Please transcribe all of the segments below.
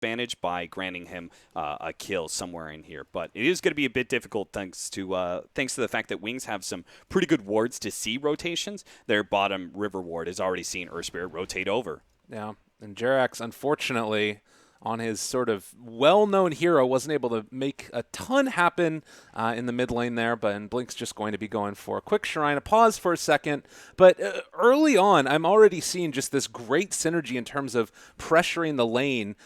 advantage by granting him a kill somewhere in here. But it is going to be a bit difficult thanks to the fact that Wings have some pretty good wards to see rotations. Their bottom river ward has already seen Earth Spirit rotate over. Yeah, and Jerax, unfortunately, on his sort of well-known hero, wasn't able to make a ton happen in the mid lane there, but and Blink's just going to be going for a quick Shrine, a pause for a second. But early on, I'm already seeing just this great synergy in terms of pressuring the lane.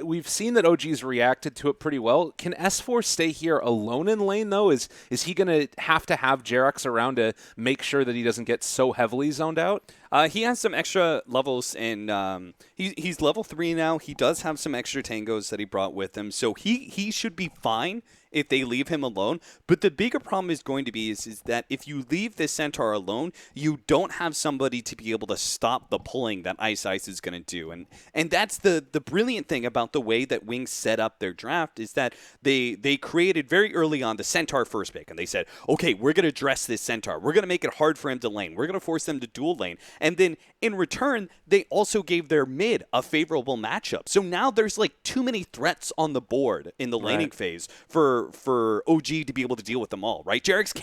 We've seen that OG's reacted to it pretty well. Can S4 stay here alone in lane, though? Is he going to have Jerax around to make sure that he doesn't get so heavily zoned out? He has some extra levels, and he's level 3 now. He does have some extra tangos that he brought with him, so he should be fine if they leave him alone. But the bigger problem is going to be is that if you leave this Centaur alone, you don't have somebody to be able to stop the pulling that Ice is going to do. And that's the brilliant thing about the way that Wings set up their draft is that they created very early on the Centaur first pick, and they said, okay, we're going to dress this Centaur. We're going to make it hard for him to lane. We're going to force them to dual lane. And then in return, they also gave their mid a favorable matchup. So now there's like too many threats on the board in the laning phase for OG to be able to deal with them all, right? Jerax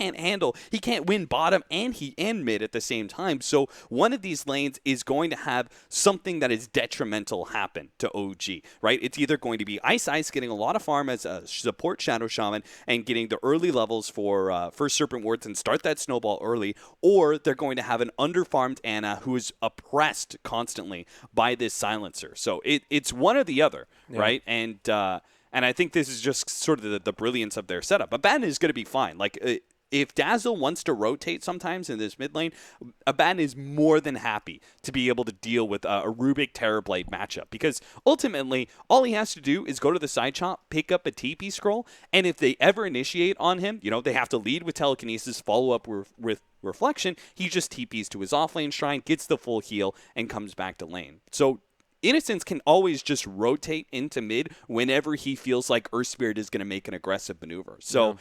he can't win bottom and mid at the same time. So one of these lanes is going to have something that is detrimental happen to OG, right? It's either going to be Ice getting a lot of farm as a support Shadow Shaman and getting the early levels for Serpent Wards and start that snowball early, or they're going to have an underfarmed Ana who is oppressed constantly by this silencer. So it's one or the other, right? And I think this is just sort of the brilliance of their setup. Abaddon is going to be fine. Like, if Dazzle wants to rotate sometimes in this mid lane, Abaddon is more than happy to be able to deal with a Rubik Terrorblade matchup. Because ultimately, all he has to do is go to the side chop, pick up a TP scroll, and if they ever initiate on him, they have to lead with telekinesis, follow up with reflection, he just TPs to his offlane shrine, gets the full heal, and comes back to lane. So Innocence can always just rotate into mid whenever he feels like Earth Spirit is going to make an aggressive maneuver. So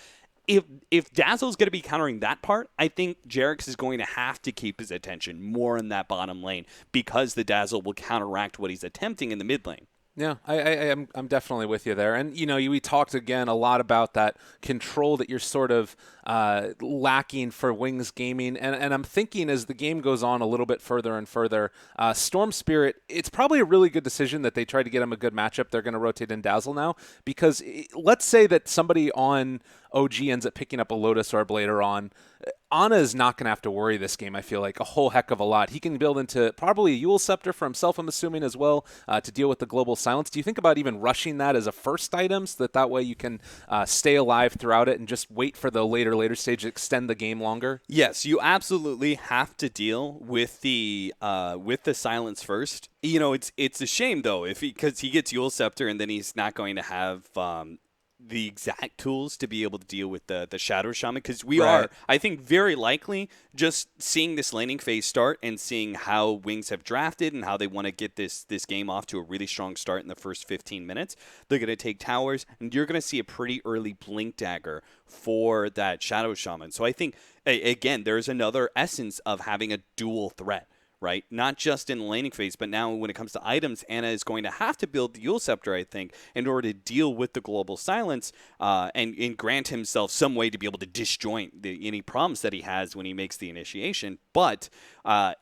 if Dazzle's going to be countering that part, I think Jerax is going to have to keep his attention more in that bottom lane because the Dazzle will counteract what he's attempting in the mid lane. Yeah, I'm definitely with you there. And, we talked again a lot about that control that you're sort of lacking for Wings Gaming. And I'm thinking as the game goes on a little bit further and further, Storm Spirit, it's probably a really good decision that they try to get him a good matchup. They're going to rotate in Dazzle now because let's say that somebody on OG ends up picking up a Lotus or a Blader on. Ana is not going to have to worry this game, I feel like, a whole heck of a lot. He can build into probably a Yule Scepter for himself, I'm assuming, as well, to deal with the global silence. Do you think about even rushing that as a first item so that way you can stay alive throughout it and just wait for the later stage to extend the game longer? Yes, you absolutely have to deal with the silence first. It's a shame, though, because he gets Yule Scepter and then he's not going to have the exact tools to be able to deal with the Shadow Shaman, because we are, I think, very likely just seeing this laning phase start and seeing how Wings have drafted and how they want to get this game off to a really strong start in the first 15 minutes. They're going to take towers, and you're going to see a pretty early Blink Dagger for that Shadow Shaman. So I think, again, there's another essence of having a dual threat. Right? Not just in the laning phase, but now when it comes to items, Ana is going to have to build the Yule Scepter, I think, in order to deal with the global silence and grant himself some way to be able to disjoint any problems that he has when he makes the initiation. But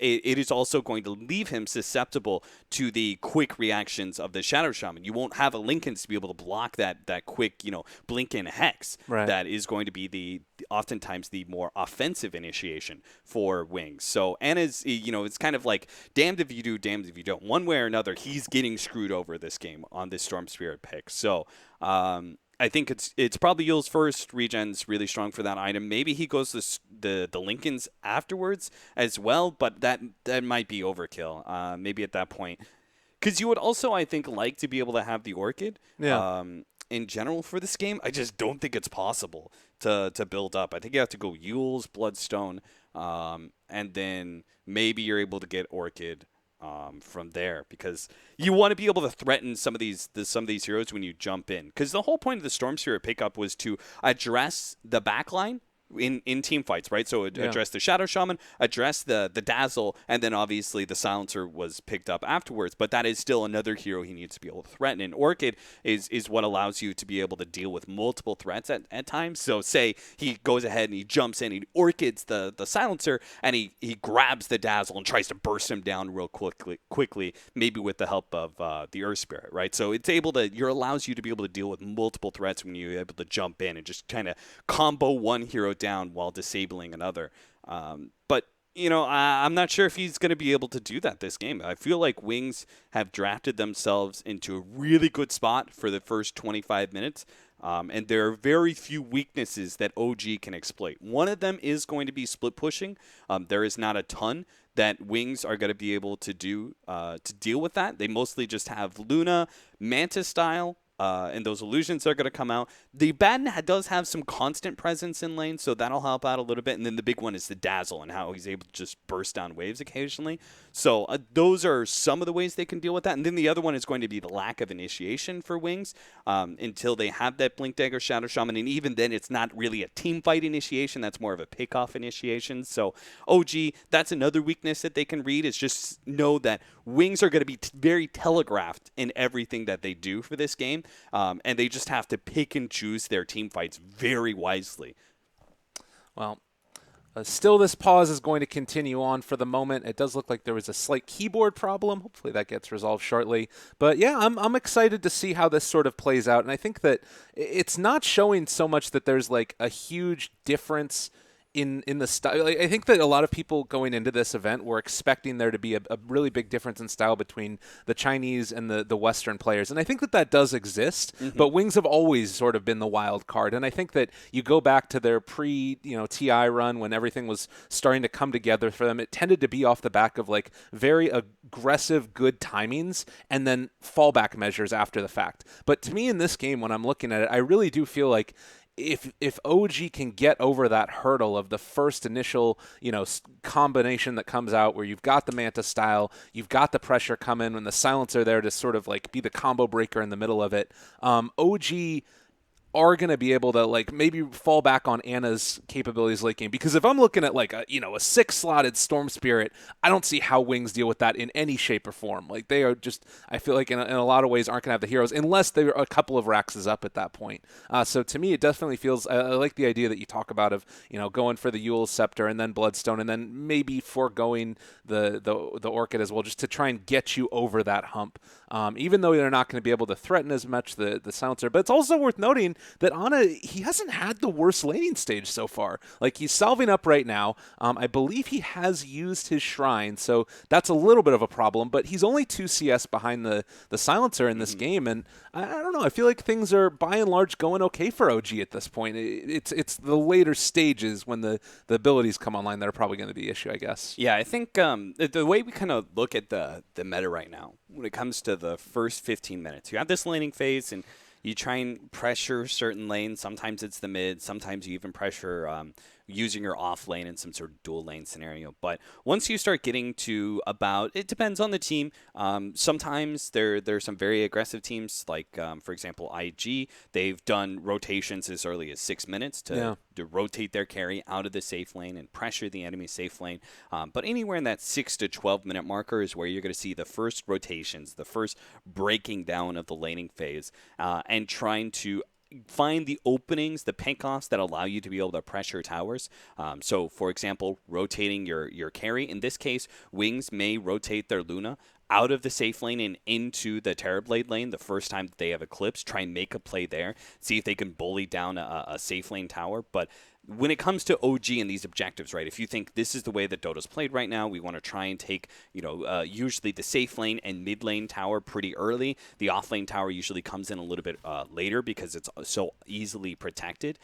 it is also going to leave him susceptible to the quick reactions of the Shadow Shaman. You won't have a Linken's to be able to block that quick, blink in Hex. Right. That is going to be oftentimes the more offensive initiation for Wings. So Ana's, it's kind of like damned if you do, damned if you don't. One way or another, he's getting screwed over this game on this Storm Spirit pick. So I think it's probably Yule's first. Regen's really strong for that item. Maybe he goes to the Linken's afterwards as well, but that might be overkill. Maybe at that point. Because you would also, I think, like to be able to have the Orchid. Yeah. In general for this game, I just don't think it's possible to build up. I think you have to go Yule's, Bloodstone, and then maybe you're able to get Orchid from there, because you want to be able to threaten some of these heroes when you jump in. Because the whole point of the Storm Spirit pickup was to address the backline, in team fights, right? So address the Shadow Shaman, address the Dazzle, and then obviously the Silencer was picked up afterwards. But that is still another hero he needs to be able to threaten. And Orchid is what allows you to be able to deal with multiple threats at times. So say he goes ahead and he jumps in, he Orchids the Silencer, and he grabs the Dazzle and tries to burst him down real quickly, maybe with the help of the Earth Spirit, right? So it's allows you to be able to deal with multiple threats when you're able to jump in and just kind of combo one hero down while disabling another. But I'm not sure if he's going to be able to do that this game. I feel like Wings have drafted themselves into a really good spot for the first 25 minutes. And there are very few weaknesses that OG can exploit. One of them is going to be split pushing. There is not a ton that Wings are going to be able to do to deal with that. They mostly just have Luna, Manta style, and those illusions are going to come out. The Batten does have some constant presence in lane, so that'll help out a little bit. And then the big one is the Dazzle and how he's able to just burst down waves occasionally. So those are some of the ways they can deal with that. And then the other one is going to be the lack of initiation for Wings until they have that Blink Dagger Shadow Shaman. And even then, it's not really a team fight initiation. That's more of a pick-off initiation. So OG, that's another weakness that they can read, is just know that Wings are going to be very telegraphed in everything that they do for this game. And they just have to pick and choose their team fights very wisely. Well, still this pause is going to continue on for the moment. It does look like there was a slight keyboard problem. Hopefully that gets resolved shortly. But yeah, I'm excited to see how this sort of plays out. And I think that it's not showing so much that there's like a huge difference in the style. I think that a lot of people going into this event were expecting there to be a really big difference in style between the Chinese and the Western players. And I think that does exist, but Wings have always sort of been the wild card. And I think that you go back to their TI run when everything was starting to come together for them, it tended to be off the back of like very aggressive, good timings and then fallback measures after the fact. But to me in this game, when I'm looking at it, I really do feel like if OG can get over that hurdle of the first initial, combination that comes out where you've got the Manta style, you've got the pressure come in when the Silencer there to sort of like be the combo breaker in the middle of it, OG are going to be able to like maybe fall back on Anna's capabilities late game. Because if I'm looking at like a 6-slotted Storm Spirit, I don't see how Wings deal with that in any shape or form. Like they are just, I feel like in a lot of ways aren't going to have the heroes unless they're a couple of Raxes up at that point. So to me, it definitely feels, I like the idea that you talk about of, going for the Eul's Scepter and then Bloodstone and then maybe foregoing the Orchid as well, just to try and get you over that hump. Even though they're not going to be able to threaten as much the Silencer. But it's also worth noting that Ana, he hasn't had the worst laning stage so far. Like, he's salving up right now. I believe he has used his Shrine, so that's a little bit of a problem, but he's only 2 CS behind the Silencer in this game, and I don't know, I feel like things are, by and large, going okay for OG at this point. It's the later stages when the abilities come online that are probably going to be the issue, I guess. Yeah, I think the way we kind of look at the meta right now, when it comes to the first 15 minutes, you have this laning phase, and you try and pressure certain lanes. Sometimes it's the mid. Sometimes you even pressure using your off lane in some sort of dual lane scenario. But once you start getting to about, it depends on the team. Sometimes there's some very aggressive teams, like, for example, IG. They've done rotations as early as 6 minutes to rotate their carry out of the safe lane and pressure the enemy safe lane. But anywhere in that 6 to 12 minute marker is where you're going to see the first rotations, the first breaking down of the laning phase, and trying to find the openings, the pickoffs that allow you to be able to pressure towers. So, for example, rotating your carry. In this case, Wings may rotate their Luna out of the safe lane and into the Terrorblade lane the first time that they have Eclipse, try and make a play there, see if they can bully down a safe lane tower. But when it comes to OG and these objectives, right, if you think this is the way that Dota's played right now, we want to try and take, usually the safe lane and mid lane tower pretty early. The off lane tower usually comes in a little bit later because it's so easily protected.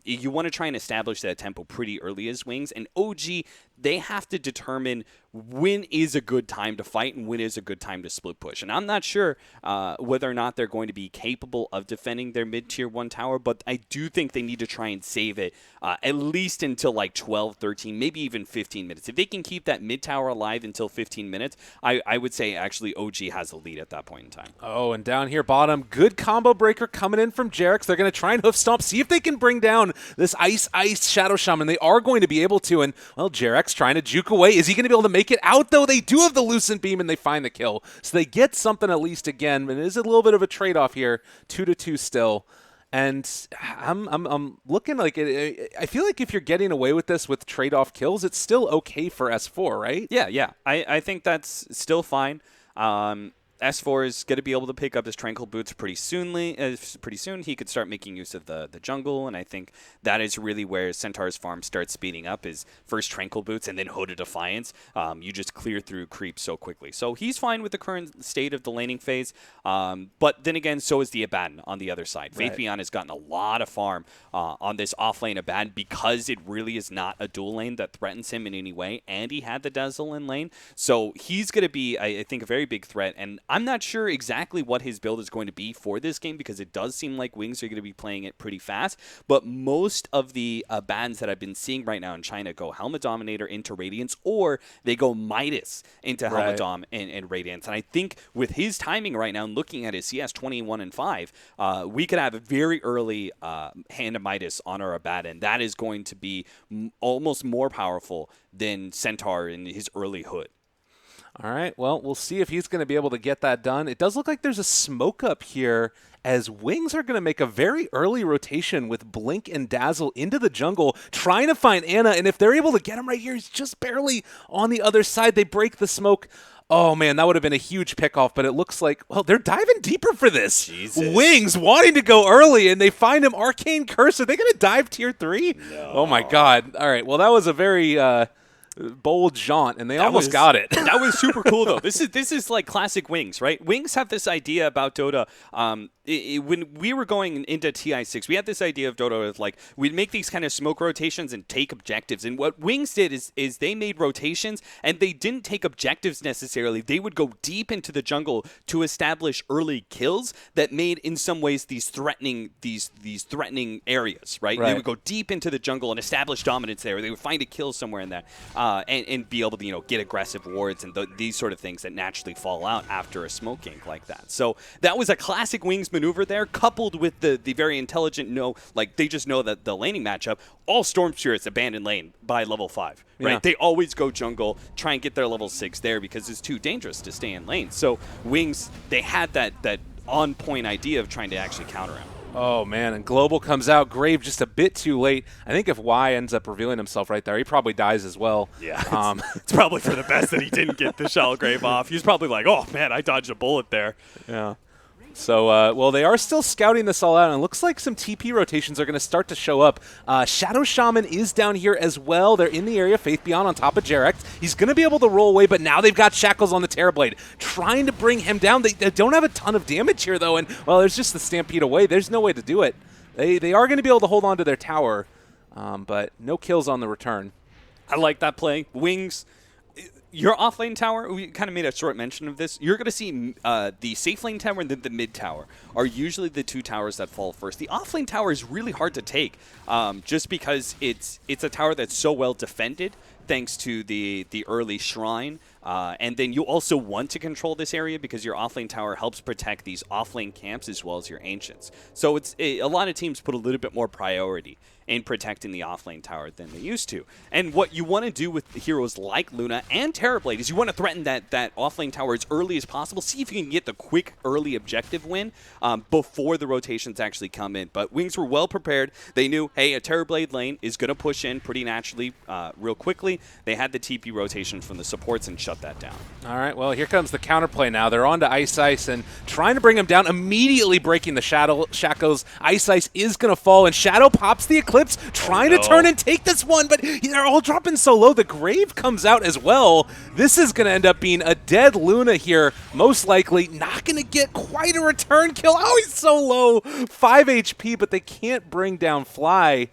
You want to try and establish that tempo pretty early as Wings, and OG, they have to determine when is a good time to fight and when is a good time to split push. And I'm not sure whether or not they're going to be capable of defending their mid-tier 1 tower, but I do think they need to try and save it at least until like 12, 13, maybe even 15 minutes. If they can keep that mid-tower alive until 15 minutes, I would say actually OG has a lead at that point in time. Oh, and down here bottom, good combo breaker coming in from Jarex. They're going to try and hoof stomp, see if they can bring down this Ice Shadow Shaman. They are going to be able to, and, well, Jarex trying to juke away. Is he going to be able to make it out, though? They do have the Lucent Beam, and they find the kill. So they get something at least again, but it is a little bit of a trade-off here. 2-2 still. And I'm looking like it. I feel like if you're getting away with this with trade-off kills, it's still okay for S4, right? Yeah. I think that's still fine. S4 is going to be able to pick up his Tranquil Boots pretty soon. He could start making use of the jungle, and I think that is really where Centaur's farm starts speeding up, is first Tranquil Boots and then Hooded Defiance. You just clear through creeps so quickly. So he's fine with the current state of the laning phase, but then again, so is the Abaddon on the other side. Right. Faith Beyond has gotten a lot of farm on this off-lane Abaddon because it really is not a dual lane that threatens him in any way, and he had the Dazzle in lane. So he's going to be, I think, a very big threat, and I'm not sure exactly what his build is going to be for this game because it does seem like Wings are going to be playing it pretty fast, but most of the bans that I've been seeing right now in China go Helmet Dominator into Radiance, or they go Midas into Helmet Dom and Radiance. And I think with his timing right now, and looking at his CS 21 and 5, we could have a very early Hand of Midas on our Abaddon. That is going to be almost more powerful than Centaur in his early Hood. All right, well, we'll see if he's going to be able to get that done. It does look like there's a smoke up here as Wings are going to make a very early rotation with Blink and Dazzle into the jungle, trying to find Ana, and if they're able to get him right here, he's just barely on the other side. They break the smoke. Oh, man, that would have been a huge pickoff, but it looks like, well, they're diving deeper for this. Jesus. Wings wanting to go early, and they find him Arcane Curse. Are they going to dive tier 3? No. Oh, my God. All right, well, that was a very bold jaunt, and they almost got it. That was super cool, though. This is like classic Wings, right? Wings have this idea about Dota. When we were going into TI6, we had this idea of Dota of like we'd make these kind of smoke rotations and take objectives. And what Wings did is they made rotations, and they didn't take objectives necessarily. They would go deep into the jungle to establish early kills that made, in some ways, these threatening areas, right? They would go deep into the jungle and establish dominance there. They would find a kill somewhere in there. And be able to get aggressive wards and these sort of things that naturally fall out after a smoke gank like that. So that was a classic Wings maneuver there, coupled with the very intelligent they just know that the laning matchup, all Storm Spirits abandon lane by level 5, right? Yeah. They always go jungle, try and get their level 6 there because it's too dangerous to stay in lane. So Wings, they had that on-point idea of trying to actually counter him. Oh, man, and Global comes out. Grave just a bit too late. I think if Y ends up revealing himself right there, he probably dies as well. Yeah, it's probably for the best that he didn't get the Shallow Grave off. He's probably like, oh, man, I dodged a bullet there. Yeah. So, well, they are still scouting this all out, and it looks like some TP rotations are going to start to show up. Shadow Shaman is down here as well. They're in the area. Faith Beyond on top of Jarex. He's going to be able to roll away, but now they've got Shackles on the Terrorblade, trying to bring him down. They don't have a ton of damage here, though, and, well, there's just the Stampede away. There's no way to do it. They are going to be able to hold on to their tower, but no kills on the return. I like that play. Wings, your off-lane tower, we kind of made a short mention of this. You're going to see the safe lane tower and then the mid tower are usually the two towers that fall first. The off-lane tower is really hard to take just because it's a tower that's so well defended thanks to the early shrine. And then you also want to control this area because your offlane tower helps protect these offlane camps as well as your ancients. So a lot of teams put a little bit more priority in protecting the offlane tower than they used to. And what you want to do with heroes like Luna and Terrorblade is you want to threaten that offlane tower as early as possible. See if you can get the quick early objective win before the rotations actually come in. But Wings were well prepared. They knew, hey, a Terrorblade lane is going to push in pretty naturally real quickly. They had the TP rotation from the supports and shut that down. All right, well, here comes the counterplay now. They're on to Ice and trying to bring him down, immediately breaking the Shackles. Ice is going to fall, and Shadow pops the Eclipse, trying to turn and take this one, but they're all dropping so low. The Grave comes out as well. This is going to end up being a dead Luna here, most likely. Not going to get quite a return kill. Oh, he's so low. 5 HP, but they can't bring down Fly.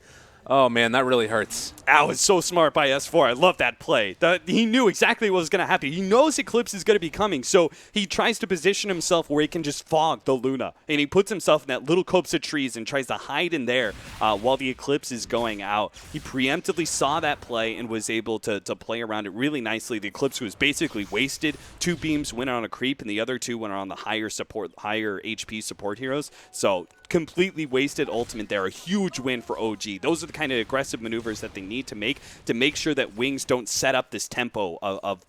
Oh, man, that really hurts. That was so smart by S4. I love that play. He knew exactly what was going to happen. He knows Eclipse is going to be coming, so he tries to position himself where he can just fog the Luna. And he puts himself in that little copse of trees and tries to hide in there while the Eclipse is going out. He preemptively saw that play and was able to play around it really nicely. The Eclipse was basically wasted. 2 beams went on a creep, and the other 2 went on the higher HP support heroes. So completely wasted ultimate there. A huge win for OG. Those are the kind of aggressive maneuvers that they need to make sure that Wings don't set up this tempo of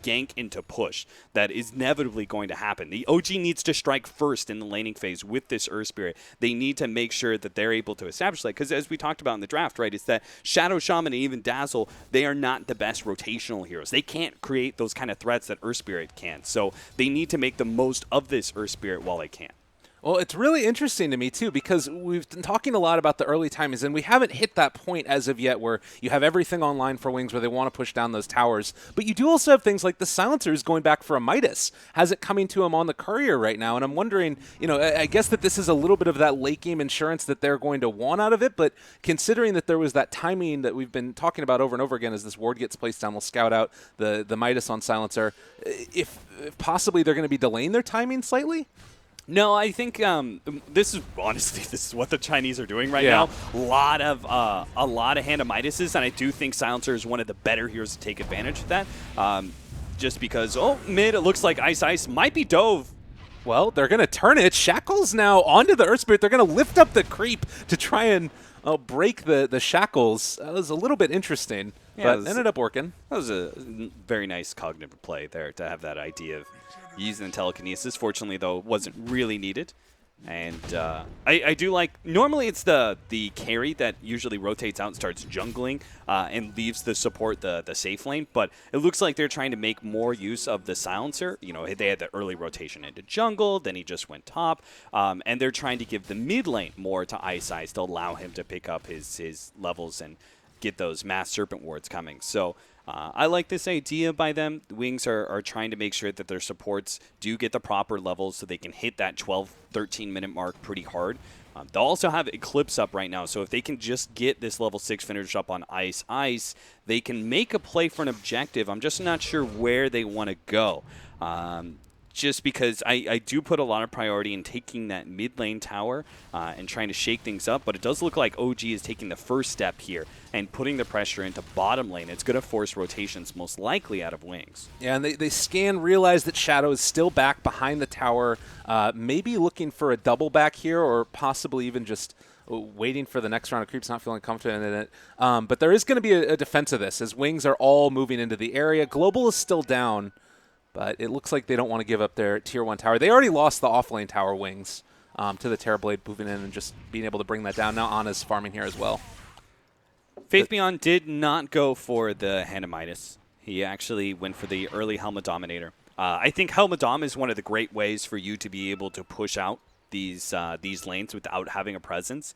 gank into push that is inevitably going to happen. The OG needs to strike first in the laning phase with this Earth Spirit. They need to make sure that they're able to establish that, because as we talked about in the draft, right, it's that Shadow Shaman and even Dazzle, they are not the best rotational heroes. They can't create those kind of threats that Earth Spirit can. So they need to make the most of this Earth Spirit while they can. Well, it's really interesting to me, too, because we've been talking a lot about the early timings, and we haven't hit that point as of yet where you have everything online for Wings where they want to push down those towers. But you do also have things like the Silencers going back for a Midas. Has it coming to him on the Courier right now? And I'm wondering, I guess that this is a little bit of that late game insurance that they're going to want out of it, but considering that there was that timing that we've been talking about over and over again as this ward gets placed down, we'll scout out the Midas on Silencer. If possibly they're going to be delaying their timing slightly? No, I think this is what the Chinese are doing right now. A lot of Hand of Midases, and I do think Silencer is one of the better heroes to take advantage of that. Just because, mid, it looks like Ice might be Dove. Well, they're going to turn it. Shackles now onto the Earth Spirit. They're going to lift up the creep to try and break the shackles. That was a little bit interesting, but ended up working. That was a very nice cognitive play there to have that idea of using the telekinesis. Fortunately, though, it wasn't really needed. And I do like, normally it's the carry that usually rotates out and starts jungling and leaves the support the safe lane, but it looks like they're trying to make more use of the Silencer. They had the early rotation into jungle, then he just went top, and they're trying to give the mid lane more to Ice to allow him to pick up his levels and get those mass serpent wards coming. So I like this idea by them. The Wings are trying to make sure that their supports do get the proper levels so they can hit that 12, 13-minute mark pretty hard. They'll also have Eclipse up right now, so if they can just get this level 6 finish up on Ice, they can make a play for an objective. I'm just not sure where they want to go. Just because I do put a lot of priority in taking that mid lane tower and trying to shake things up, but it does look like OG is taking the first step here and putting the pressure into bottom lane. It's going to force rotations most likely out of Wings. Yeah, and they scan, realize that Shadow is still back behind the tower, maybe looking for a double back here or possibly even just waiting for the next round of creeps, not feeling confident in it. But there is going to be a defense of this as Wings are all moving into the area. Global is still down, but it looks like they don't want to give up their Tier 1 tower. They already lost the off-lane tower, Wings, to the Terrorblade moving in and just being able to bring that down. Now Ana's farming here as well. Faith Beyond did not go for the Hand of Midas. He actually went for the early Helmet Dominator. I think Helmet Dom is one of the great ways for you to be able to push out these lanes without having a presence.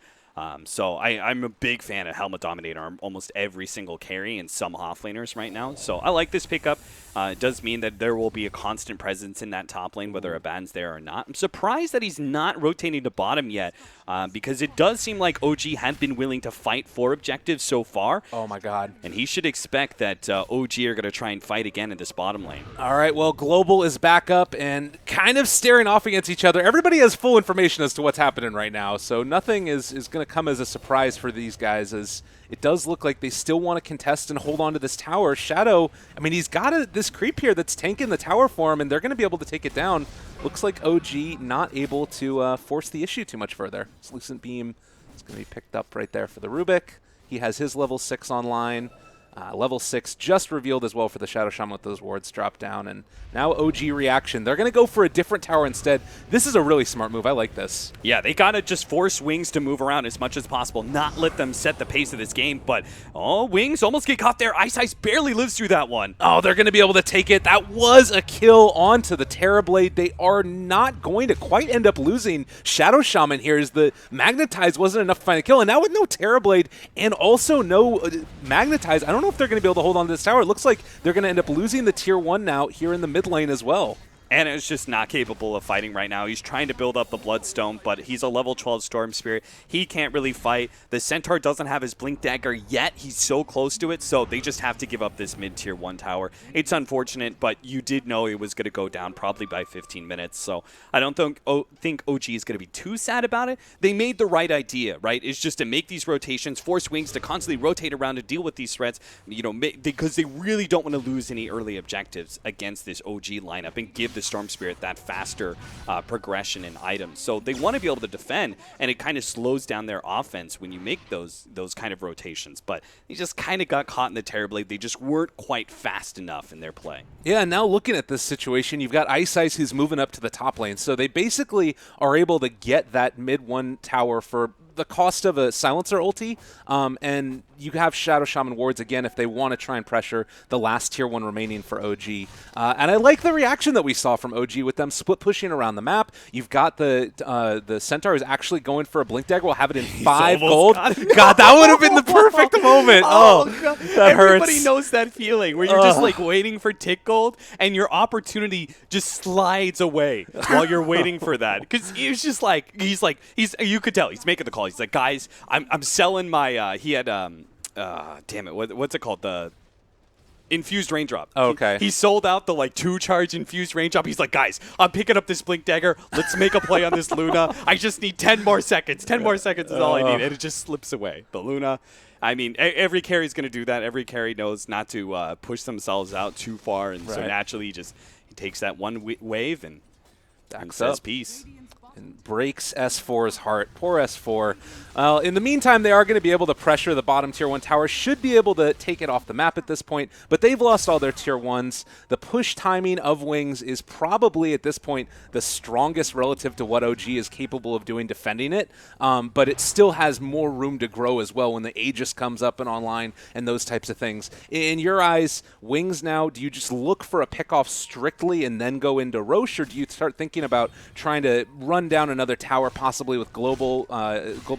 So I'm a big fan of Helmet Dominator on almost every single carry and some offlaners right now. So I like this pickup. It does mean that there will be a constant presence in that top lane, whether Abaddon's there or not. I'm surprised that he's not rotating to bottom yet, because it does seem like OG had been willing to fight for objectives so far. Oh, my God. And he should expect that OG are going to try and fight again in this bottom lane. All right, well, Global is back up and kind of staring off against each other. Everybody has full information as to what's happening right now, so nothing is going to come as a surprise for these guys, as it does look like they still want to contest and hold on to this tower. Shadow, I mean, he's got this creep here that's tanking the tower for him, and they're going to be able to take it down. Looks like OG not able to force the issue too much further. This Lucent Beam is going to be picked up right there for the Rubik. He has his level 6 online. Level 6 just revealed as well for the Shadow Shaman with those wards dropped down. And now OG reaction. They're going to go for a different tower instead. This is a really smart move. I like this. Yeah, they got to just force Wings to move around as much as possible, not let them set the pace of this game. But, Wings almost get caught there. Ice barely lives through that one. Oh, they're going to be able to take it. That was a kill onto the Terrorblade. They are not going to quite end up losing. Shadow Shaman here is the Magnetize wasn't enough to find a kill. And now with no Terrorblade and also no Magnetize, I don't know if they're going to be able to hold on to this tower. It looks like they're going to end up losing the Tier 1 now here in the mid lane as well. Anna is just not capable of fighting right now. He's trying to build up the Bloodstone, but he's a level 12 Storm Spirit. He can't really fight. The Centaur doesn't have his Blink Dagger yet. He's so close to it, so they just have to give up this mid-tier 1 tower. It's unfortunate, but you did know it was going to go down probably by 15 minutes, so I don't think OG is going to be too sad about it. They made the right idea, right? It's just to make these rotations, force Wings to constantly rotate around to deal with these threats, you know, because they really don't want to lose any early objectives against this OG lineup and give the Storm Spirit that faster progression in items. So they want to be able to defend, and it kind of slows down their offense when you make those kind of rotations. But they just kind of got caught in the Terrorblade. They just weren't quite fast enough in their play. Yeah, and now looking at this situation, you've got Ice who's moving up to the top lane. So they basically are able to get that mid-1 tower for the cost of a Silencer ulti, and you have Shadow Shaman wards again if they want to try and pressure the last tier 1 remaining for OG. And I like the reaction that we saw from OG with them split pushing around the map. You've got the Centaur is actually going for a Blink Dagger. We'll have it in 5 gold. God, that would have been the perfect moment. Oh, God. That Everybody hurts. knows that feeling where you're just like waiting for tick gold and your opportunity just slides away while you're waiting for that. Because he's just like, you could tell he's making the call. He's like, guys, I'm selling my, he had, damn it, what's it called? The infused raindrop. Oh, okay. He sold out the 2-charge infused raindrop. He's like, guys, I'm picking up this Blink Dagger. Let's make a play on this Luna. I just need 10 more seconds. 10 more seconds is all I need. And it just slips away. The Luna, I mean, every carry's going to do that. Every carry knows not to push themselves out too far. And so naturally he takes that one wave and says peace. And breaks S4's heart. Poor S4. Well, in the meantime, they are going to be able to pressure the bottom tier 1 tower. Should be able to take it off the map at this point, but they've lost all their tier 1s. The push timing of Wings is probably, at this point, the strongest relative to what OG is capable of doing defending it, but it still has more room to grow as well when the Aegis comes up and online and those types of things. In your eyes, Wings now, do you just look for a pickoff strictly and then go into Roche, or do you start thinking about trying to run down another tower, possibly with global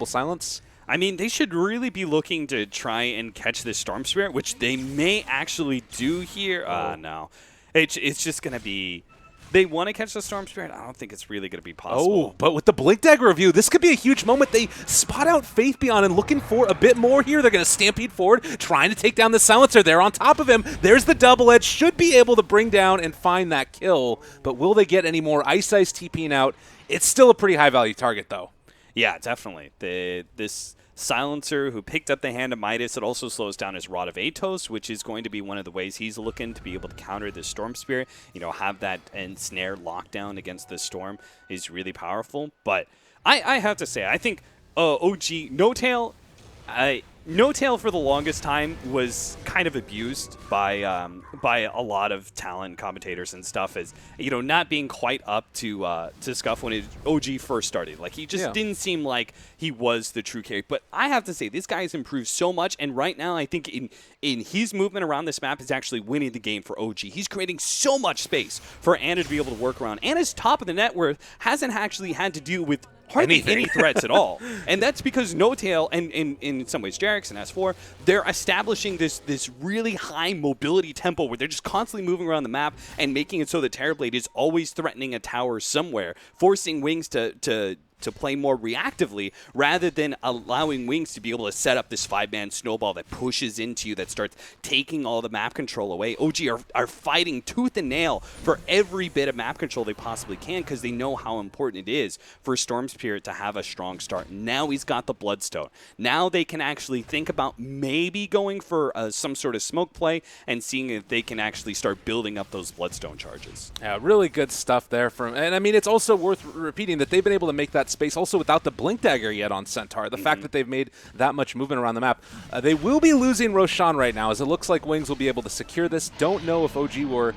silence? I mean, they should really be looking to try and catch this Storm Spirit, which they may actually do here. No. It's just going to be... They want to catch the Storm Spirit. I don't think it's really going to be possible. Oh, but with the Blink Dagger review, this could be a huge moment. They spot out Faith Beyond and looking for a bit more here. They're going to stampede forward, trying to take down the Silencer. They're on top of him. There's the double edge. Should be able to bring down and find that kill. But will they get any more Ice TPing out? It's still a pretty high-value target, though. Yeah, definitely. This Silencer who picked up the Hand of Midas, it also slows down his Rod of Atos, which is going to be one of the ways he's looking to be able to counter this Storm Spirit. You know, have that ensnare lockdown against the Storm is really powerful. But I have to say, I think OG No-Tail... No-Tail for the longest time was kind of abused by a lot of talent commentators and stuff as, you know, not being quite up to scuff when OG first started. Like, he just didn't seem like he was the true carry. But I have to say, this guy has improved so much, and right now I think in his movement around this map is actually winning the game for OG. He's creating so much space for Anna to be able to work around. Anna's top of the net worth hasn't actually had to deal with hardly any threats at all. And that's because No-Tail, and in some ways Jarex and S4, they're establishing this really high mobility tempo where they're just constantly moving around the map and making it so that Terrorblade is always threatening a tower somewhere, forcing Wings to play more reactively rather than allowing Wings to be able to set up this 5-man snowball that pushes into you, that starts taking all the map control away. OG are fighting tooth and nail for every bit of map control they possibly can because they know how important it is for Storm Spirit to have a strong start. Now he's got the Bloodstone. Now they can actually think about maybe going for some sort of smoke play and seeing if they can actually start building up those Bloodstone charges. Yeah, really good stuff there. And I mean, it's also worth repeating that they've been able to make that space also without the Blink Dagger yet on Centaur. The fact that they've made that much movement around the map. They will be losing Roshan right now, as it looks like Wings will be able to secure this. Don't know if OG were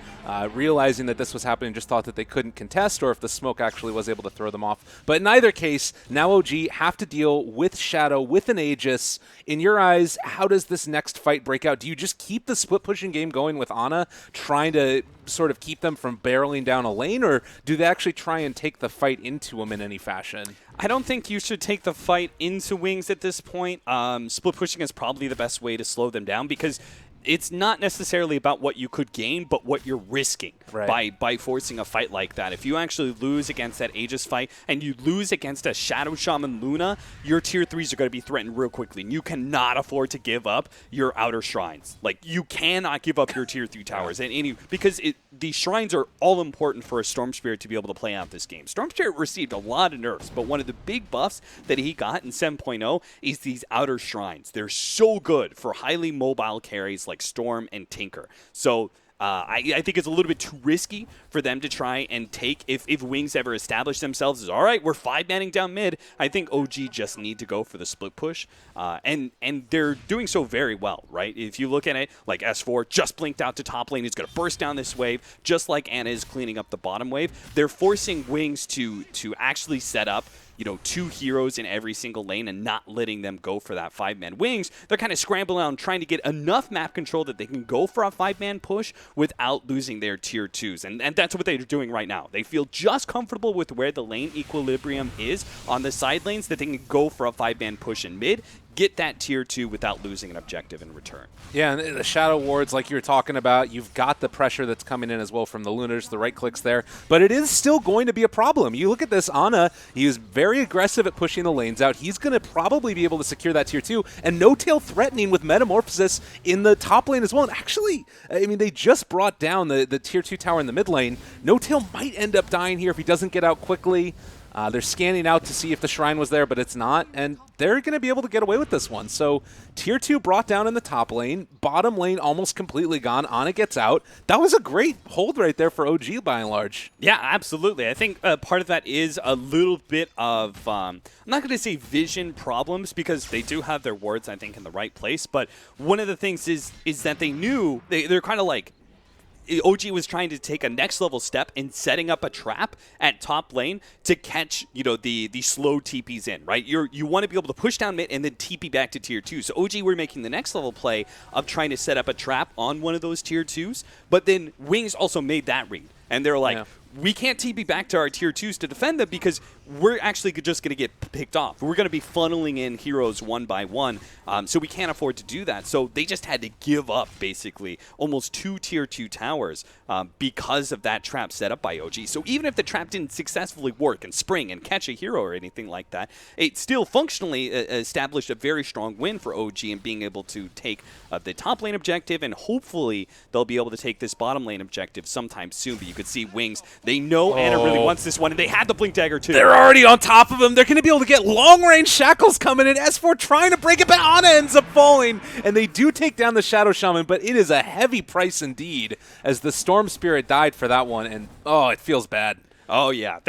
realizing that this was happening, just thought that they couldn't contest, or if the smoke actually was able to throw them off. But in either case, now OG have to deal with Shadow, with an Aegis. In your eyes, how does this next fight break out? Do you just keep the split pushing game going with Ana, trying to sort of keep them from barreling down a lane, or do they actually try and take the fight into them in any fashion? I don't think you should take the fight into Wings at this point. Split pushing is probably the best way to slow them down because it's not necessarily about what you could gain, but what you're risking by forcing a fight like that. If you actually lose against that Aegis fight and you lose against a Shadow Shaman Luna, your tier 3s are going to be threatened real quickly. And you cannot afford to give up your outer shrines. Like, you cannot give up your tier 3 towers. Because the shrines are all important for a Storm Spirit to be able to play out this game. Storm Spirit received a lot of nerfs, but one of the big buffs that he got in 7.0 is these outer shrines. They're so good for highly mobile carries like Storm and Tinker. So I think it's a little bit too risky for them to try and take if Wings ever establish themselves as, all right, we're 5-manning down mid. I think OG just need to go for the split push. And they're doing so very well, right? If you look at it, like S4 just blinked out to top lane. He's going to burst down this wave, just like Ana is cleaning up the bottom wave. They're forcing Wings to actually set up 2 heroes in every single lane and not letting them go for that 5-man. Wings, they're kind of scrambling around trying to get enough map control that they can go for a 5-man push without losing their tier 2s. And that's what they're doing right now. They feel just comfortable with where the lane equilibrium is on the side lanes that they can go for a 5-man push in mid, get that tier 2 without losing an objective in return. Yeah, and the Shadow Wards, like you were talking about, you've got the pressure that's coming in as well from the Lunars, the right clicks there, but it is still going to be a problem. You look at this, Ana, he is very aggressive at pushing the lanes out. He's going to probably be able to secure that tier 2, and No Tail threatening with Metamorphosis in the top lane as well. And actually, I mean, they just brought down the tier 2 tower in the mid lane. No Tail might end up dying here if he doesn't get out quickly. They're scanning out to see if the shrine was there, but it's not, and they're going to be able to get away with this one. So tier 2 brought down in the top lane, bottom lane almost completely gone. Ana gets out. That was a great hold right there for OG by and large. Yeah, absolutely. I think part of that is a little bit of, I'm not going to say vision problems because they do have their wards, I think, in the right place, but one of the things is that they knew, they're kind of like, OG was trying to take a next level step in setting up a trap at top lane to catch, the slow TPs in, right? You want to be able to push down mid and then TP back to tier 2. So OG were making the next level play of trying to set up a trap on one of those tier 2s, but then Wings also made that read. And they're like, we can't TP back to our tier 2s to defend them because we're actually just going to get picked off. We're going to be funneling in heroes one by one, so we can't afford to do that. So they just had to give up, basically, almost 2 tier 2 towers because of that trap set up by OG. So even if the trap didn't successfully work and spring and catch a hero or anything like that, it still functionally established a very strong win for OG in being able to take the top lane objective, and hopefully they'll be able to take this bottom lane objective sometime soon. But you could see Wings, they know Ana really wants this one, and they had the Blink Dagger too. They're already on top of him. They're going to be able to get long-range shackles coming in. S4 trying to break it, but Ana ends up falling, and they do take down the Shadow Shaman, but it is a heavy price indeed as the Storm Spirit died for that one, and it feels bad. Oh, yeah.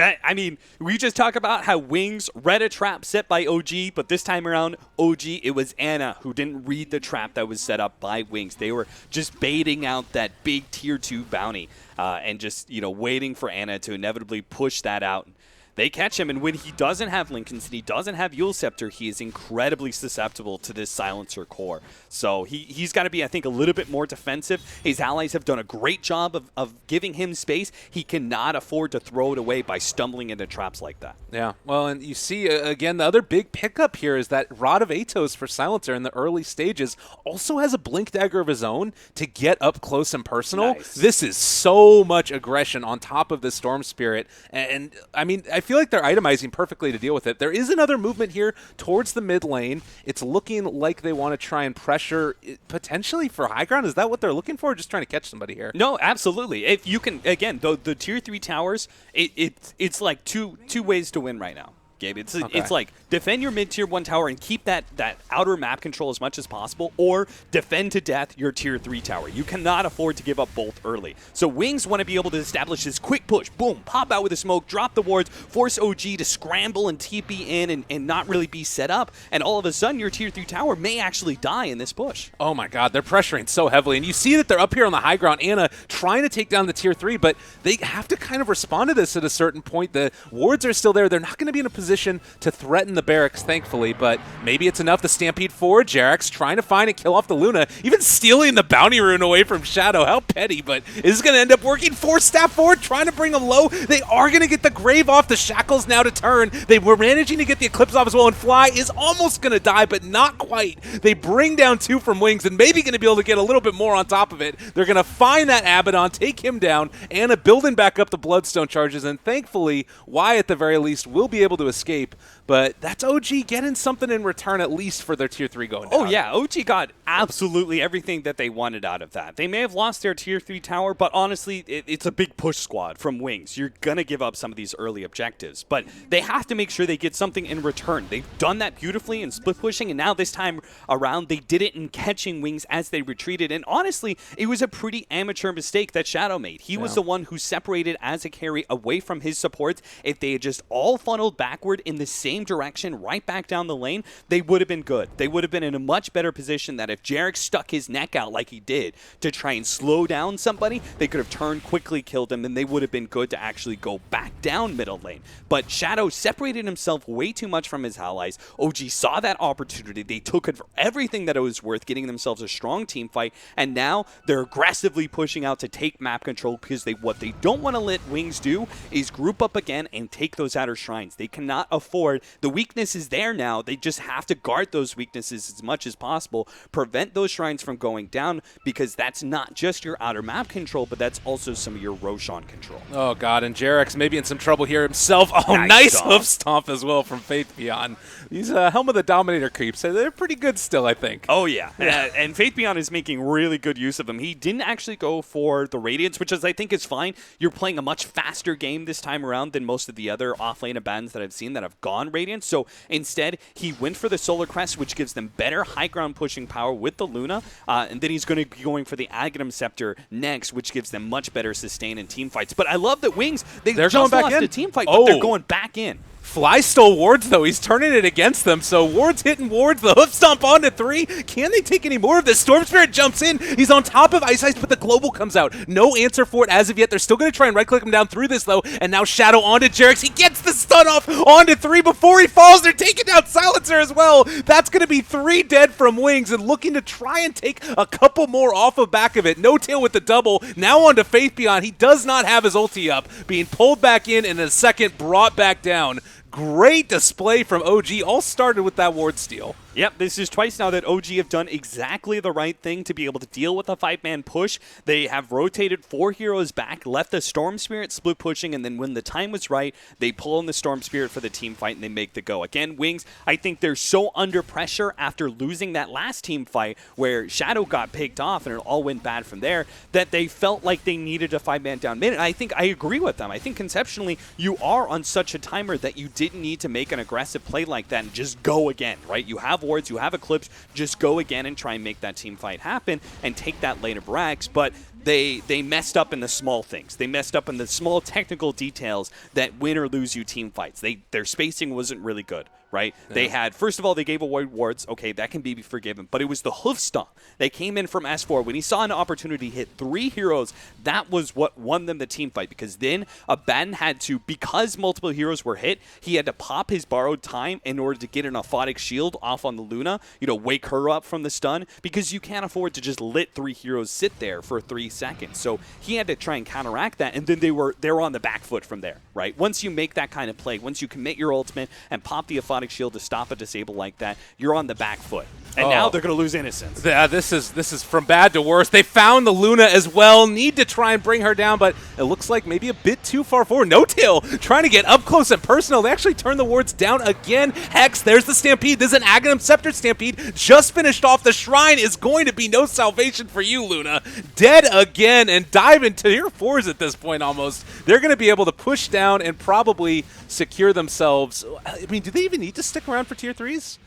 We just talk about how Wings read a trap set by OG, but this time around, it was Ana who didn't read the trap that was set up by Wings. They were just baiting out that big tier 2 bounty and just, waiting for Ana to inevitably push that out. They catch him, and when he doesn't have Linken's and he doesn't have Yule Scepter, he is incredibly susceptible to this Silencer core. So he's got to be, I think, a little bit more defensive. His allies have done a great job of giving him space. He cannot afford to throw it away by stumbling into traps like that. Yeah, well, and you see, again, the other big pickup here is that Rod of Atos for Silencer in the early stages also has a Blink Dagger of his own to get up close and personal. Nice. This is so much aggression on top of the Storm Spirit, and I mean, I feel like they're itemizing perfectly to deal with it. There is another movement here towards the mid lane. It's looking like they want to try and pressure potentially for high ground. Is that what they're looking for, or just trying to catch somebody here? No, absolutely. If you can, again, the tier 3 towers, it's like two ways to win right now, Gabe. It's like defend your mid tier 1 tower and keep that outer map control as much as possible, or defend to death your tier 3 tower. You cannot afford to give up both early. So Wings want to be able to establish this quick push, boom, pop out with a smoke, drop the wards, force OG to scramble and TP in and not really be set up, and all of a sudden your tier 3 tower may actually die in this push. Oh my god, they're pressuring so heavily, and you see that they're up here on the high ground, Ana trying to take down the tier 3, but they have to kind of respond to this at a certain point. The wards are still there. They're not going to be in a position position to threaten the barracks, thankfully, but maybe it's enough. The Stampede forward, Jarek's trying to find and kill off the Luna, even stealing the bounty rune away from Shadow. How petty, but is going to end up working. Force staff forward, trying to bring them low. They are going to get the Grave off. The Shackles now to turn. They were managing to get the Eclipse off as well, and Fly is almost going to die, but not quite. They bring down 2 from Wings, and maybe going to be able to get a little bit more on top of it. They're going to find that Abaddon, take him down, Anna building back up the Bloodstone charges, and thankfully, Y at the very least will be able to escape. But that's OG getting something in return, at least for their Tier 3 going down. Oh, yeah. OG got absolutely everything that they wanted out of that. They may have lost their Tier 3 tower, but honestly, it's a big push squad from Wings. You're going to give up some of these early objectives, but they have to make sure they get something in return. They've done that beautifully in split pushing, and now this time around, they did it in catching Wings as they retreated. And honestly, it was a pretty amateur mistake that Shadow made. He was the one who separated as a carry away from his supports. If they had just all funneled backward in the same direction, right back down the lane, they would have been good. They would have been in a much better position that if Jarek stuck his neck out like he did to try and slow down somebody, they could have turned, quickly killed him, and they would have been good to actually go back down middle lane. But Shadow separated himself way too much from his allies. OG saw that opportunity. They took it for everything that it was worth, getting themselves a strong team fight, and now they're aggressively pushing out to take map control because what they don't want to let Wings do is group up again and take those outer shrines. They cannot afford. The weakness is there now. They just have to guard those weaknesses as much as possible, prevent those shrines from going down, because that's not just your outer map control, but that's also some of your Roshan control. Oh, God, and Jarek's maybe in some trouble here himself. Oh, nice hoof stomp as well from Faith Beyond. These Helm of the Dominator creeps, they're pretty good still, I think. Oh, yeah. And Faith Beyond is making really good use of them. He didn't actually go for the Radiance, which I think is fine. You're playing a much faster game this time around than most of the other off-lane Abaddons that I've seen that have gone Radiance. So instead, he went for the Solar Crest, which gives them better high ground pushing power with the Luna. And then he's going to be going for the Aghanim Scepter next, which gives them much better sustain in team fights. But I love that Wings, they're just going back lost in. a team fight, but they're going back in. Fly stole wards, though. He's turning it against them. So wards hitting wards. The hoof stomp onto 3. Can they take any more of this? Storm Spirit jumps in. He's on top of Ice, but the global comes out. No answer for it as of yet. They're still going to try and right-click him down through this, though. And now Shadow onto Jarex. He gets the stun off onto 3 before he falls. They're taking down Silencer as well. That's going to be 3 dead from Wings, and looking to try and take a couple more off of back of it. No tail with the double. Now onto Faith Beyond. He does not have his ulti up. Being pulled back in a second, brought back down. Great display from OG. All started with that ward steal. Yep, this is twice now that OG have done exactly the right thing to be able to deal with a 5-man push. They have rotated 4 heroes back, left the Storm Spirit split pushing, and then when the time was right, they pull in the Storm Spirit for the team fight and they make the go. Again, Wings, I think they're so under pressure after losing that last team fight where Shadow got picked off and it all went bad from there, that they felt like they needed a 5-man down mid. And I think I agree with them. I think conceptually you are on such a timer that you didn't need to make an aggressive play like that and just go again, right? You have wards, you have Eclipse, just go again and try and make that team fight happen and take that lane of Rags. But they messed up in the small things. They messed up in the small technical details that win or lose you team fights. Their spacing wasn't really good, right? Yeah. They had, first of all, they gave away wards. Okay, that can be forgiven. But it was the hoof stomp. They came in from S4. When he saw an opportunity to hit 3 heroes, that was what won them the team fight. Because then Abaddon had to, because multiple heroes were hit, he had to pop his borrowed time in order to get an aphotic shield off on the Luna, wake her up from the stun, because you can't afford to just let 3 heroes sit there for 3 seconds. So he had to try and counteract that, and then they were on the back foot from there, right? Once you make that kind of play, once you commit your ultimate and pop the aphotic shield to stop a disable like that, you're on the back foot. And now they're going to lose Innocence. Yeah, this is from bad to worse. They found the Luna as well. Need to try and bring her down, but it looks like maybe a bit too far forward. No tail trying to get up close and personal. They actually turn the wards down again. Hex, there's the Stampede. This is an Aghanim Scepter Stampede. Just finished off. The Shrine is going to be no salvation for you, Luna. Dead again and dive into tier 4s at this point almost. They're going to be able to push down and probably secure themselves. I mean, do they even need to stick around for tier 3s?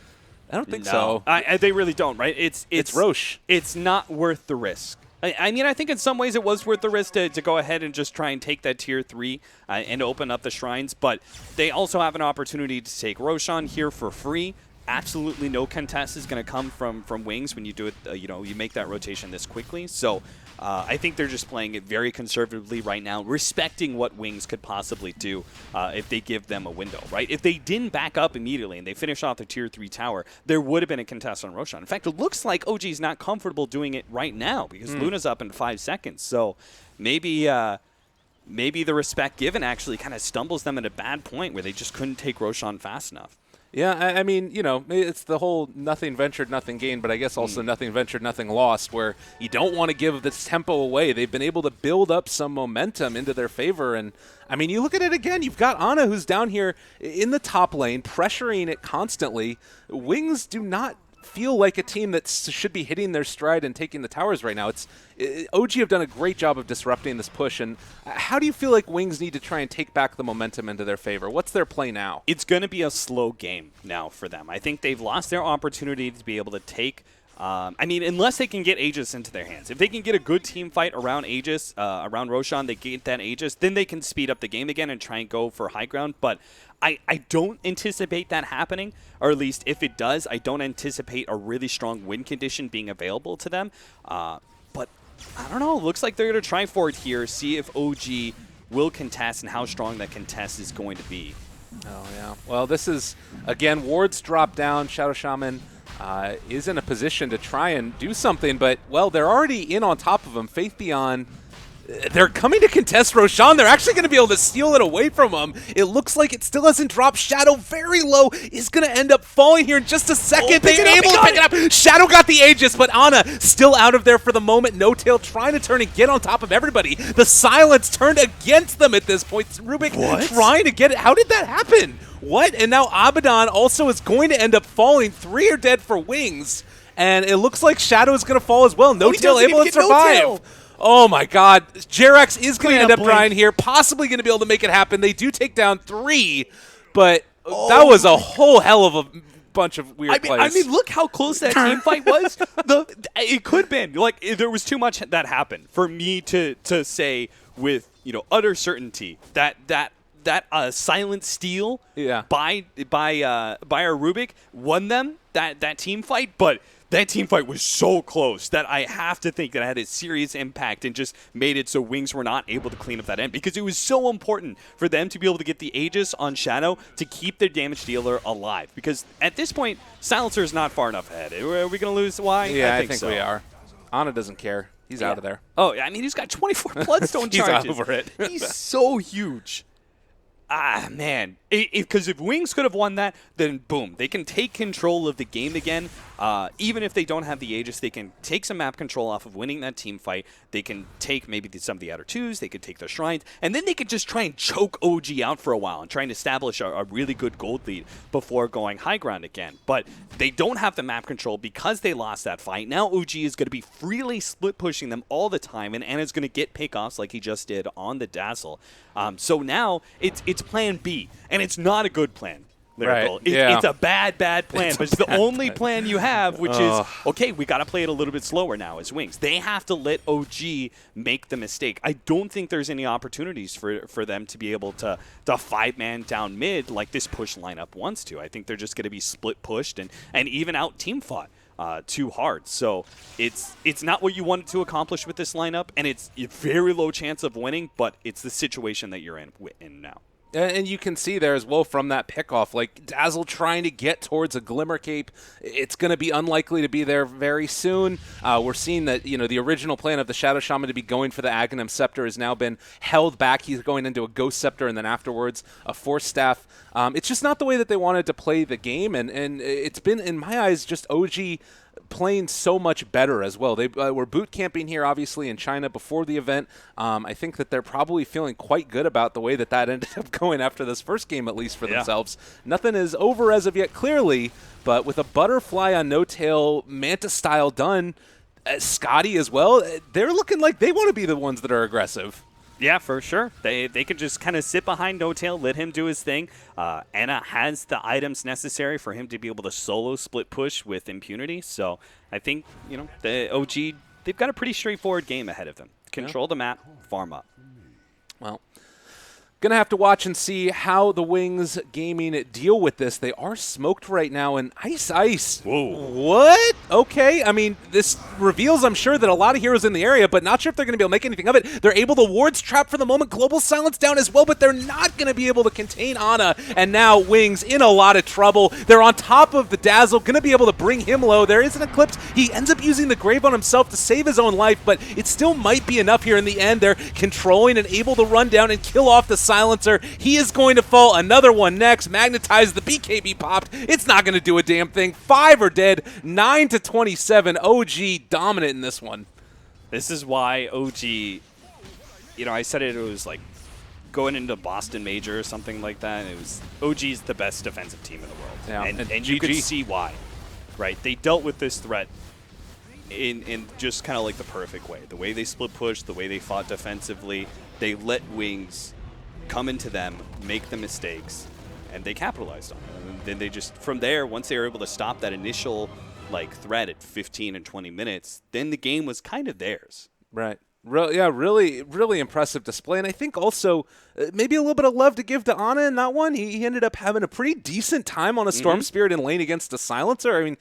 I don't think so. They really don't, right? It's Roche. It's not worth the risk. I mean, I think in some ways it was worth the risk to go ahead and just try and take that tier 3 and open up the shrines, but they also have an opportunity to take Roshan here for free. Absolutely no contest is going to come from Wings when you do it. You make that rotation this quickly. So I think they're just playing it very conservatively right now, respecting what Wings could possibly do if they give them a window, right? If they didn't back up immediately and they finish off the Tier 3 tower, there would have been a contest on Roshan. In fact, it looks like OG's not comfortable doing it right now because Luna's up in 5 seconds. So maybe the respect given actually kind of stumbles them at a bad point where they just couldn't take Roshan fast enough. Yeah, I mean, it's the whole nothing ventured, nothing gained, but I guess also nothing ventured, nothing lost, where you don't want to give this tempo away. They've been able to build up some momentum into their favor, and I mean, you look at it again, you've got Ana who's down here in the top lane, pressuring it constantly. Wings do not feel like a team that should be hitting their stride and taking the towers right now. OG have done a great job of disrupting this push, and how do you feel like Wings need to try and take back the momentum into their favor? What's their play now? It's going to be a slow game now for them. I think they've lost their opportunity to be able to take I mean, unless they can get Aegis into their hands. If they can get a good team fight around Aegis, around Roshan, they get that Aegis, then they can speed up the game again and try and go for high ground. But I don't anticipate that happening, or at least if it does, I don't anticipate a really strong win condition being available to them. But I don't know. It looks like they're going to try for it here, see if OG will contest and how strong that contest is going to be. Oh, yeah. Well, this is, again, wards drop down. Shadow Shaman is in a position to try and do something, but, well, they're already in on top of him. Faith Beyond, they're coming to contest Roshan. They're actually going to be able to steal it away from him. It looks like it still hasn't dropped. Shadow very low is going to end up falling here in just a second. They're able to pick it up. Shadow got the Aegis, but Ana still out of there for the moment. No Tail trying to turn and get on top of everybody. The silence turned against them at this point. Rubik trying to get it. How did that happen? What? And now Abaddon also is going to end up falling. 3 are dead for Wings, and it looks like Shadow is going to fall as well. No Tail able to survive. Oh my god. Jerax is going to end up dying here, possibly going to be able to make it happen. They do take down 3, but that was a whole hell of a bunch of weird plays. I mean, look how close that team fight was. It could have been. Like, there was too much that happened for me to say with, utter certainty that silent steal by our Rubik won them that team fight, but that team fight was so close that I have to think that it had a serious impact and just made it so Wings were not able to clean up that end, because it was so important for them to be able to get the Aegis on Shadow to keep their damage dealer alive, because at this point, Silencer is not far enough ahead. Are we going to lose? Why? Yeah, I think so. We are. Ana doesn't care. He's out of there. Oh, I mean, he's got 24 Bloodstone charges. He's over it. He's so huge. Man. Because if Wings could have won that, then boom, they can take control of the game again. Even if they don't have the Aegis, they can take some map control off of winning that team fight. They can take maybe some of the outer twos. They could take their shrines. And then they could just try and choke OG out for a while and try and establish a really good gold lead before going high ground again. But they don't have the map control because they lost that fight. Now OG is going to be freely split pushing them all the time, and Anna's going to get pickoffs like he just did on the Dazzle. So now it's plan B. And it's not a good plan, Lyrical. Right. It's a bad plan, but it's the only plan you have, which is, okay, we got to play it a little bit slower now as Wings. They have to let OG make the mistake. I don't think there's any opportunities for them to be able to 5-man down mid like this push lineup wants to. I think they're just going to be split pushed and even out team fought too hard. So it's not what you wanted to accomplish with this lineup, and it's a very low chance of winning, but it's the situation that you're in now. And you can see there as well from that pickoff, like Dazzle trying to get towards a Glimmer Cape. It's going to be unlikely to be there very soon. We're seeing that, the original plan of the Shadow Shaman to be going for the Aghanim Scepter has now been held back. He's going into a Ghost Scepter and then afterwards a Force Staff. It's just not the way that they wanted to play the game, and it's been, in my eyes, just OG playing so much better as well. They were boot camping here, obviously, in China before the event. I think that they're probably feeling quite good about the way that ended up going after this first game, at least for themselves. Nothing is over as of yet, clearly, but with a butterfly on No Tail, Manta style done, Scotty as well, they're looking like they want to be the ones that are aggressive. Yeah, for sure. They could just kind of sit behind No Tail, let him do his thing. Anna has the items necessary for him to be able to solo split push with impunity. So I think, the OG, they've got a pretty straightforward game ahead of them. Control the map, farm up. Well, Going to have to watch and see how the Wings Gaming deal with this. They are smoked right now in ice. Whoa. What? Okay. I mean, this reveals, I'm sure, that a lot of heroes in the area, but not sure if they're going to be able to make anything of it. They're able to wards trap for the moment. Global Silence down as well, but they're not going to be able to contain Ana. And now Wings in a lot of trouble. They're on top of the Dazzle, going to be able to bring him low. There is an Eclipse. He ends up using the Grave on himself to save his own life, but it still might be enough here in the end. They're controlling and able to run down and kill off the Silencer. He is going to fall. Another one next. Magnetize. The BKB popped. It's not going to do a damn thing. 5 are dead. 9-27. OG dominant in this one. This is why OG, I said it was like going into Boston Major or something like that. It was OG's the best defensive team in the world. Yeah. And you could see why, right? They dealt with this threat in just kind of like the perfect way. The way they split push, the way they fought defensively, they let Wings come into them, make the mistakes, and they capitalized on it. And then they just, from there, once they were able to stop that initial threat at 15 and 20 minutes, then the game was kind of theirs. Right. Really, really impressive display. And I think also maybe a little bit of love to give to Ana in that one. He ended up having a pretty decent time on a Storm Spirit in lane against a Silencer. I mean,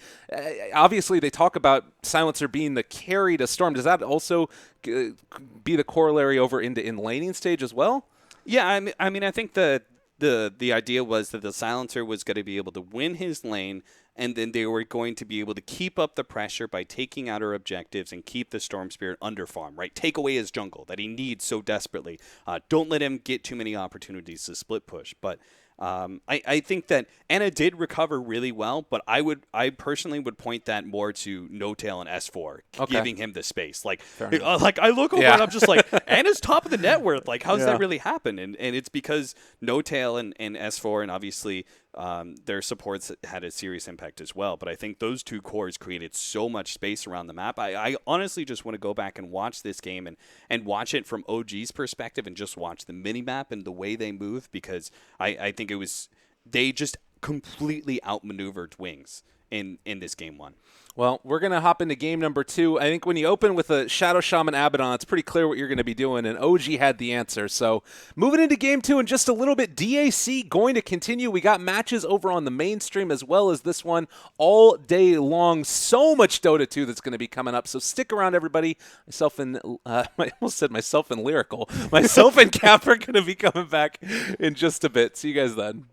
obviously they talk about Silencer being the carry to Storm. Does that also be the corollary over into in laning stage as well? Yeah, I mean, I think the idea was that the Silencer was going to be able to win his lane, and then they were going to be able to keep up the pressure by taking out our objectives and keep the Storm Spirit under farm, right? Take away his jungle that he needs so desperately. Don't let him get too many opportunities to split push. But I think that Ana did recover really well, but I personally would point that more to No-Tail and S4 giving him the space. I look over and I'm just like, Ana's top of the net worth. Like, how's that really happen? And it's because No-Tail and S4 and obviously their supports had a serious impact as well. But I think those two cores created so much space around the map. I honestly just want to go back and watch this game and watch it from OG's perspective and just watch the mini-map and the way they move, because I think they just completely outmaneuvered Wings in this game one. Well, we're going to hop into game number 2. I think when you open with a Shadow Shaman Abaddon, it's pretty clear what you're going to be doing, and OG had the answer. So moving into game 2 in just a little bit, DAC going to continue. We got matches over on the mainstream as well as this one all day long. So much Dota 2 that's going to be coming up. So stick around, everybody. Myself and I almost said myself and Lyrical. Myself and Cap are going to be coming back in just a bit. See you guys then.